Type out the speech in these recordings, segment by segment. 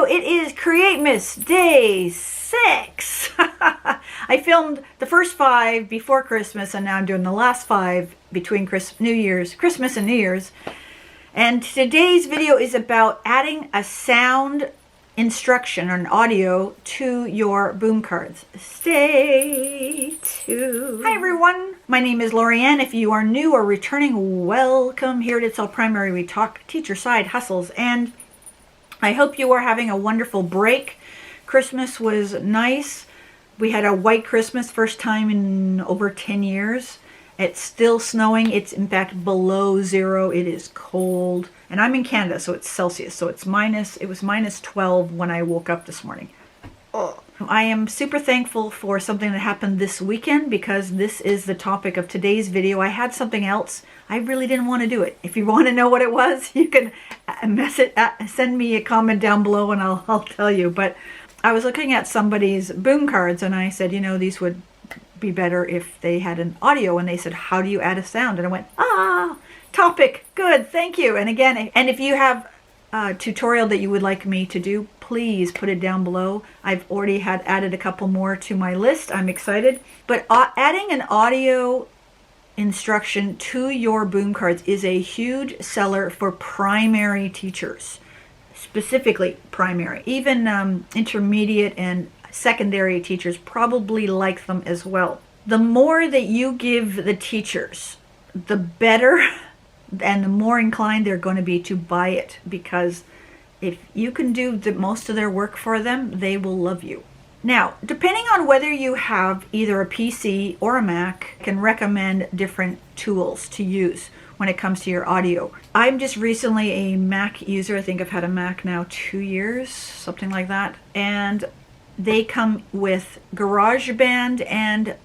it is Create Miss Day 6. I filmed the first 5 before Christmas, and now I'm doing the last 5 between Christmas and New Year's. And today's video is about adding a sound instruction or an audio to your boom cards. Stay tuned. Hi everyone, my name is Lorianne. If you are new or returning, welcome here at It's All Primary. We talk teacher side hustles, and I hope you are having a wonderful break. Christmas was nice. We had a white Christmas, first time in over 10 years. It's still snowing. It's in fact below 0. It is cold. And I'm in Canada, so it's Celsius. So it was minus 12 when I woke up this morning. Oh. I am super thankful for something that happened this weekend, because this is the topic of today's video. I had something else. I really didn't want to do it. If you want to know what it was, you can send me a comment down below and I'll tell you. But I was looking at somebody's boom cards and I said, you know, these would be better if they had an audio. And they said, how do you add a sound? And I went, topic, good, thank you. And again, and if you have a tutorial that you would like me to do, please put it down below. I've already added a couple more to my list. I'm excited. But adding an audio instruction to your boom cards is a huge seller for primary teachers, specifically primary. Even intermediate and secondary teachers probably like them as well. The more that you give the teachers, the better and the more inclined they're going to be to buy it, because if you can do most of their work for them, they will love you. Now, depending on whether you have either a PC or a Mac, I can recommend different tools to use when it comes to your audio. I'm just recently a Mac user. I think I've had a Mac now 2 years, something like that. And they come with Garageband and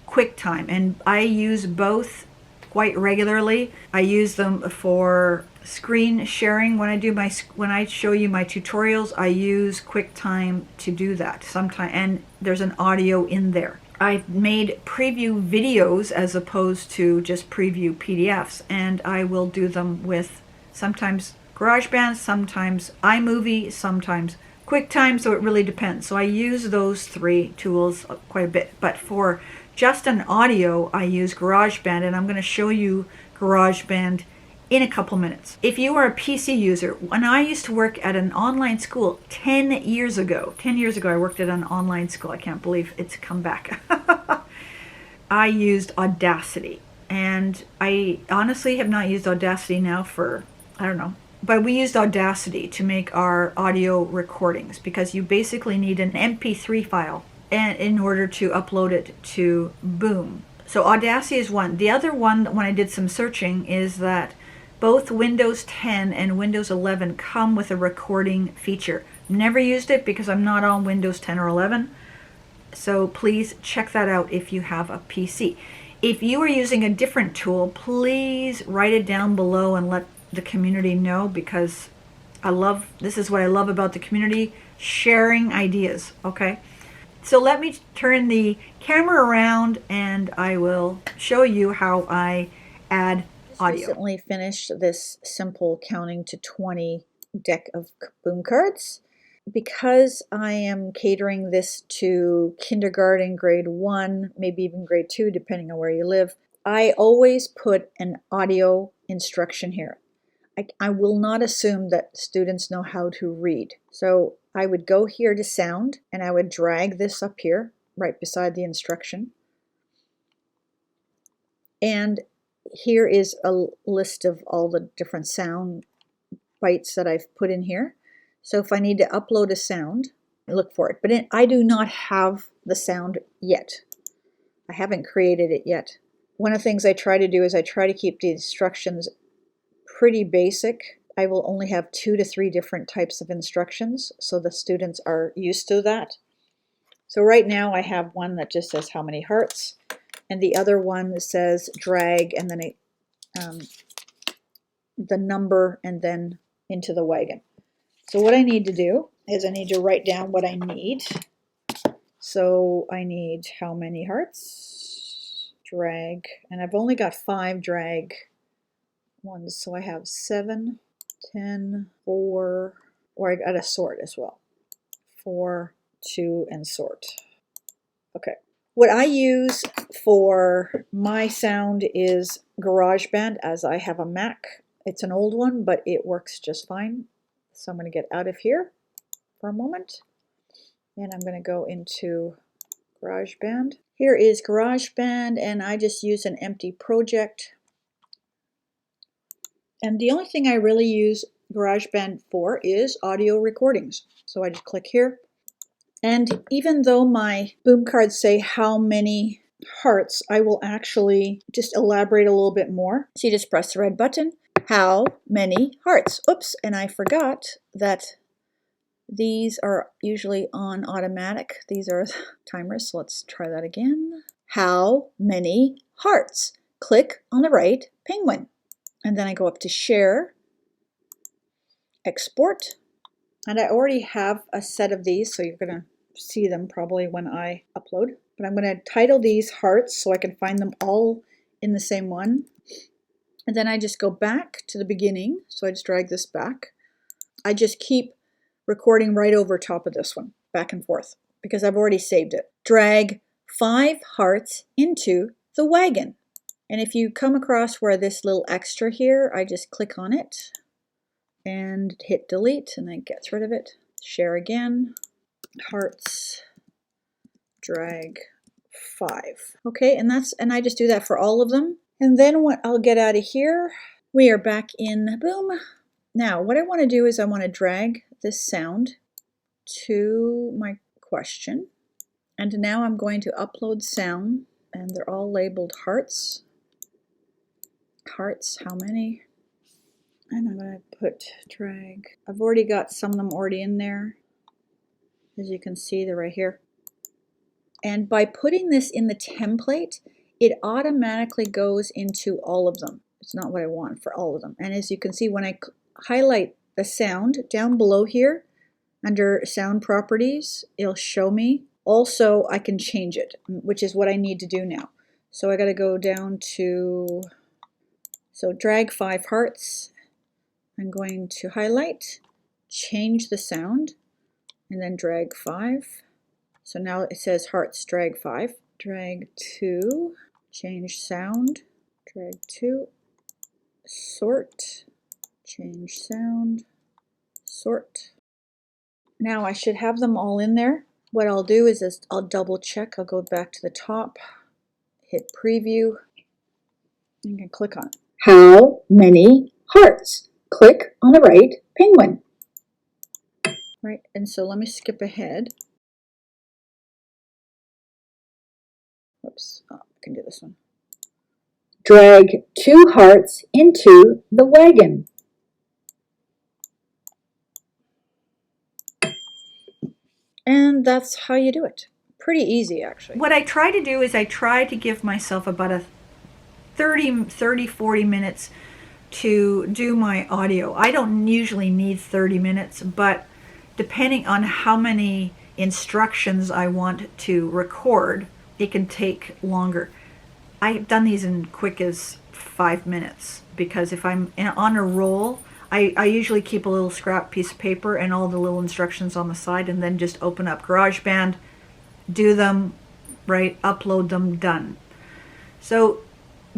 Quicktime, and I use both quite regularly. I use them for screen sharing. When I show you my tutorials, I use QuickTime to do that sometimes, and there's an audio in there. I've made preview videos as opposed to just preview PDFs, and I will do them with sometimes GarageBand, sometimes iMovie, sometimes QuickTime, so it really depends. So I use those 3 tools quite a bit, but for just an audio, I use GarageBand, and I'm going to show you GarageBand in a couple minutes. If you are a PC user, when I used to work at an online school 10 years ago I worked at an online school. I can't believe it's come back. I used Audacity, and I honestly have not used Audacity now for, I don't know, but we used Audacity to make our audio recordings, because you basically need an MP3 file and in order to upload it to Boom. So Audacity is one. The other one, when I did some searching, is that both Windows 10 and Windows 11 come with a recording feature. Never used it because I'm not on Windows 10 or 11. So please check that out if you have a PC. If you are using a different tool, please write it down below and let the community know, because this is what I love about the community, sharing ideas, okay? So let me turn the camera around and I will show you how I add audio. I recently finished this simple counting to 20 deck of boom cards. Because I am catering this to kindergarten, grade 1, maybe even grade 2, depending on where you live, I always put an audio instruction here. I will not assume that students know how to read. So I would go here to sound, and I would drag this up here, right beside the instruction. And here is a list of all the different sound bites that I've put in here. So if I need to upload a sound, look for it. But I do not have the sound yet. I haven't created it yet. One of the things I try to do is I try to keep the instructions pretty basic. I will only have 2 to 3 different types of instructions, so the students are used to that. So right now I have one that just says how many hearts, and the other one that says drag, and then the number, and then into the wagon. So what I need to do is I need to write down what I need. So I need how many hearts, drag, and I've only got 5 drag ones, so I have 7, 10, 4, or I got a sort as well. 4, 2, and sort. Okay. What I use for my sound is Garageband, as I have a Mac. It's an old one, but it works just fine. So I'm going to get out of here for a moment, and I'm going to go into Garageband. Here is Garageband, and I just use an empty project. And the only thing I really use Garageband for is audio recordings. So I just click here. And even though my boom cards say how many hearts, I will actually just elaborate a little bit more. So you just press the red button. How many hearts? Oops, and I forgot that these are usually on automatic. These are timers, so let's try that again. How many hearts? Click on the right penguin. And then I go up to share, export, and I already have a set of these, so you're going to see them probably when I upload. But I'm going to title these hearts so I can find them all in the same one. And then I just go back to the beginning, so I just drag this back. I just keep recording right over top of this one, back and forth, because I've already saved it. Drag 5 hearts into the wagon. And if you come across where this little extra here, I just click on it and hit delete, and that gets rid of it. Share again, hearts, drag 5. Okay, and I just do that for all of them. And then what I'll get out of here, we are back in Boom. Now, what I want to do is I want to drag this sound to my question. And now I'm going to upload sound, and they're all labeled hearts. Hearts, how many? And I'm going to put drag. I've already got some of them already in there. As you can see, they're right here. And by putting this in the template, it automatically goes into all of them. It's not what I want for all of them. And as you can see, when I highlight the sound down below here, under sound properties, it'll show me. Also, I can change it, which is what I need to do now. So I got to go down to, so drag 5 hearts. I'm going to highlight, change the sound, and then drag 5. So now it says hearts, drag 5. Drag 2, change sound, drag 2, sort, change sound, sort. Now I should have them all in there. What I'll do is I'll double check. I'll go back to the top, hit preview, and you can click on it. How many hearts? Click on the right penguin. Right, and so let me skip ahead. Whoops, oh, I can do this one. Drag 2 hearts into the wagon. And that's how you do it. Pretty easy, actually. What I try to do is I try to give myself about a 40 minutes to do my audio. I don't usually need 30 minutes, but depending on how many instructions I want to record, it can take longer. I've done these in quick as 5 minutes, because if I'm on a roll, I usually keep a little scrap piece of paper and all the little instructions on the side, and then just open up Garageband, do them, right, upload them, done. So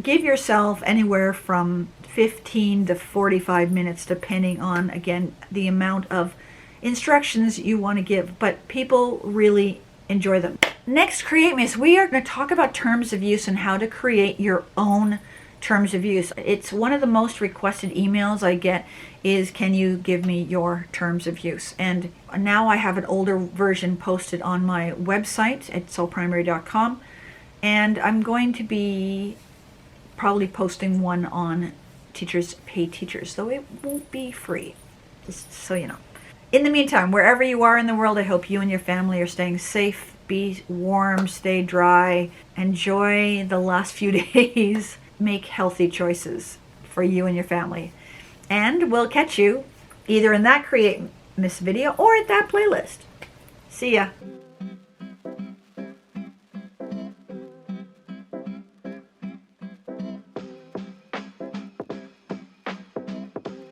give yourself anywhere from 15 to 45 minutes, depending on, again, the amount of instructions you want to give, but people really enjoy them. Next, Create Miss, we are going to talk about terms of use and how to create your own terms of use. It's one of the most requested emails I get is, can you give me your terms of use? And now I have an older version posted on my website at soulprimary.com, and I'm going to be probably posting one on Teachers Pay Teachers, though it won't be free, just so you know. In the meantime, wherever you are in the world, I hope you and your family are staying safe, be warm, stay dry, enjoy the last few days, make healthy choices for you and your family. And we'll catch you either in that Create Miss video or at that playlist. See ya.